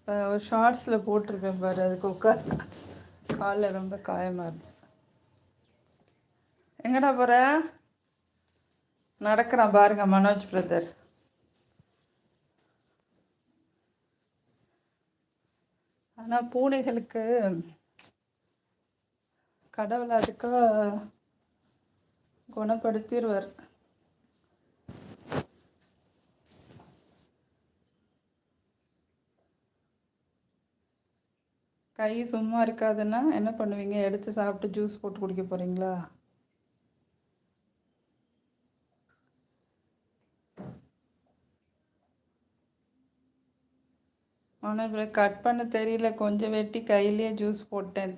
ஒரு ஷார்ட்ஸில் போட்டிருப்பேன் பாரு, அதுக்கு உட்கார் காலில் ரொம்ப காயமாக இருந்துச்சு. எங்கடா போகிற? நடக்கிறான் பாருங்க மனோஜ் பிரதர். ஆனால் பூனைகளுக்கு கடவுள் அதுக்காக குணப்படுத்திடுவார். கை சும்மா இருக்காதுன்னா என்ன பண்ணுவீங்க? எடுத்து சாப்பிட்டு ஜூஸ் போட்டு குடிக்க போகிறீங்களா? ஆனால் இப்போ கட் பண்ண தெரியல, கொஞ்சம் வெட்டி கையிலேயே ஜூஸ் போட்டேன்.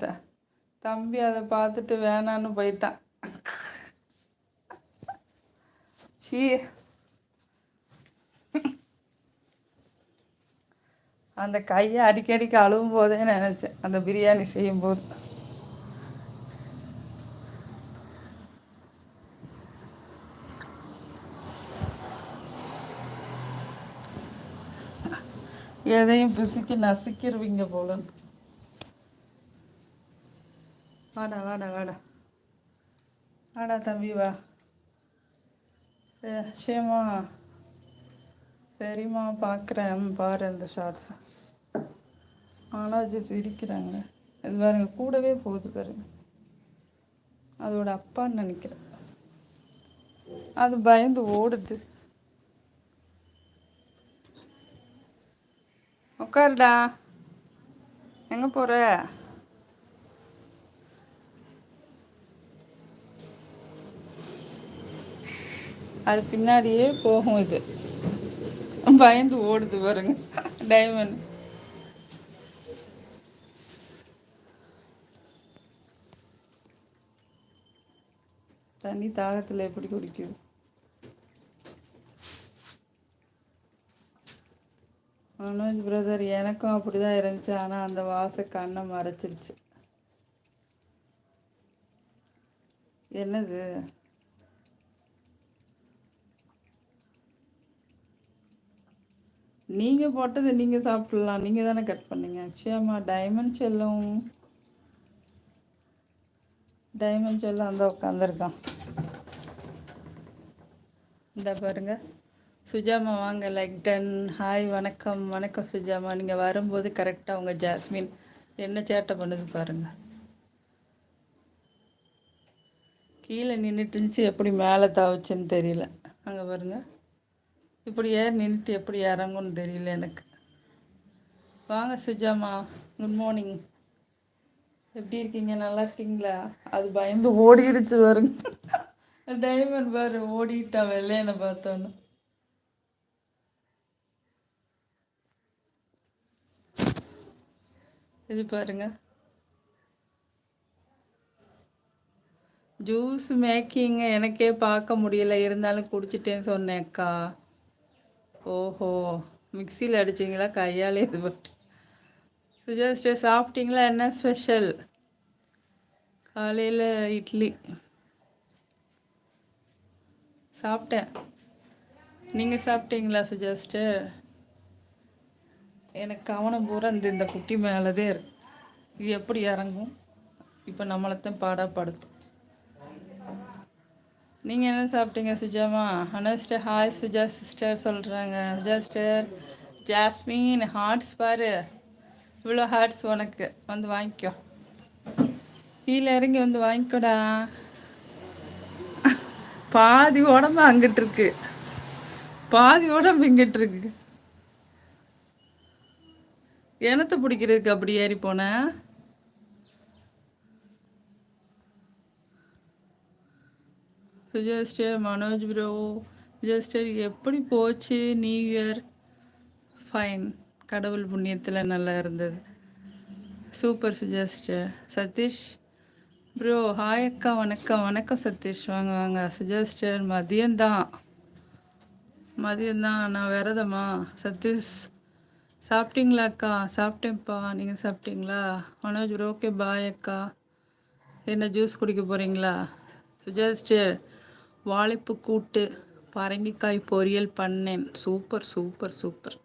தம்பி அதை பார்த்துட்டு வேணான்னு போயிட்டான். சீ, அந்த கையை அடிக்கடிக்கு அழுவும் போதே நினச்சேன், அந்த பிரியாணி செய்யும்போது. எதையும் பிசுக்கி நசுக்கிடுவீங்க போல. வாடா வாடா வாடா வாடா தம்பி வா. சேமா சரிம்மா பார்க்குறேன், பாரு அந்த ஷார்ட்ஸ். ஆனால் சிரிக்கிறாங்க. இது பாருங்க, கூடவே போகுது பாருங்க. அதோட அப்பான்னு நினைக்கிறேன். அது பயந்து ஓடுது. உட்காருடா. எங்கே போகிற? அது பின்னாடியே போகும். இது பயந்து ஓடுது பாருங்க. டைமண்ட் தண்ணி தாகத்தில் எப்படி குடிக்குது? மனோஜ் பிரதர், எனக்கும் அப்படி தான் இருந்துச்சு. ஆனால் அந்த வாசை கண்ணை மறைச்சிருச்சு. என்னது? நீங்கள் போட்டது நீங்கள் சாப்பிட்லாம், நீங்கள் தானே கட் பண்ணீங்க. ஆக்சுவலா டைமண்ட் செல்லும் அந்த உட்காந்துருக்கான். இந்த பாருங்க சுஜாமா, வாங்க. Like done. ஹாய், வணக்கம் வணக்கம் சுஜாமா. நீங்கள் வரும்போது கரெக்டாக உங்கள் ஜாஸ்மின் என்ன சேட்டை பண்ணுது பாருங்கள். கீழே நின்றுட்டுருந்துச்சு, எப்படி மேலே தாவச்சுன்னு தெரியல. அங்கே பாருங்கள், இப்படி நின்றுட்டு எப்படி இறங்குன்னு தெரியல எனக்கு. வாங்க சுஜாமா, குட் மார்னிங். எப்படி இருக்கீங்க? நல்லா இருக்கீங்களா? அது பயந்து ஓடிடுச்சு வருங்க. டைமண்ட் பாரு ஓடிட்டா வெள்ளையனை பார்த்தோன்னு. இது பாருங்க, ஜூஸ் மேக்கிங் எனக்கே பார்க்க முடியல, இருந்தாலும் குடிச்சிட்டேன்னு சொன்னேன்க்கா. ஓஹோ, மிக்சியில் அடிச்சிங்களா கையால்? இது பட்டு சுஜாஸ்டே சாப்பிட்டீங்களா? என்ன ஸ்பெஷல்? காலையில் இட்லி சாப்பிட்டேன். நீங்கள் சாப்பிட்டீங்களா சுஜாஸ்டர்? எனக்கு கவனம் பூரா இந்த குட்டி மேலதே இருக்கு. இது எப்படி இறங்கும்? இப்போ நம்மளைத்தான் பாடப்படுத்தும். நீங்கள் என்ன சாப்பிட்டீங்க சுஜாமா? அனஸ்டர் ஹாய் சுஜா சிஸ்டர் சொல்கிறாங்க. சுஜாஸ்டர் ஜாஸ்மின் ஹார்ட்ஸ் பாரு, இவ்வளோ ஹார்ட்ஸ் உனக்கு. வந்து வாங்கிக்கோ, கீழே இறங்கி வந்து வாங்கிக்கோடா. பாதி உடம்பு அங்கிட்டு இருக்கு, பாதி உடம்பு இங்கிட்டு இருக்கு. எனத்தை பிடிக்கிறதுக்கு அப்படி ஏறி போனேன். சுஜாஸ்டர் மனோஜ் ப்ரோ, சுஜாஸ்டர் எப்படி போச்சு நியூ இயர்? ஃபைன், கடவுள் புண்ணியத்தில் நல்லா இருந்தது. சூப்பர் சுஜாஸ்டர். சதீஷ் ப்ரோ ஹாய் அக்கா, வணக்கம் வணக்கம் சதீஷ். வாங்க வாங்க. சுஜாஸ்டர் மதியம்தான் நான் விரதமா? சதீஷ் சாப்பிட்டீங்களா அக்கா? சாப்பிட்டேன்ப்பா, நீங்கள் சாப்பிட்டீங்களா? மனோஜ் ப்ரோ ஓகே பாய் அக்கா. என்ன ஜூஸ் குடிக்க போகிறீங்களா? சுஜாஸ்டர் வாழைப்பு கூட்டு பரங்கிக்காய் பொரியல் பண்ணேன். Super super super.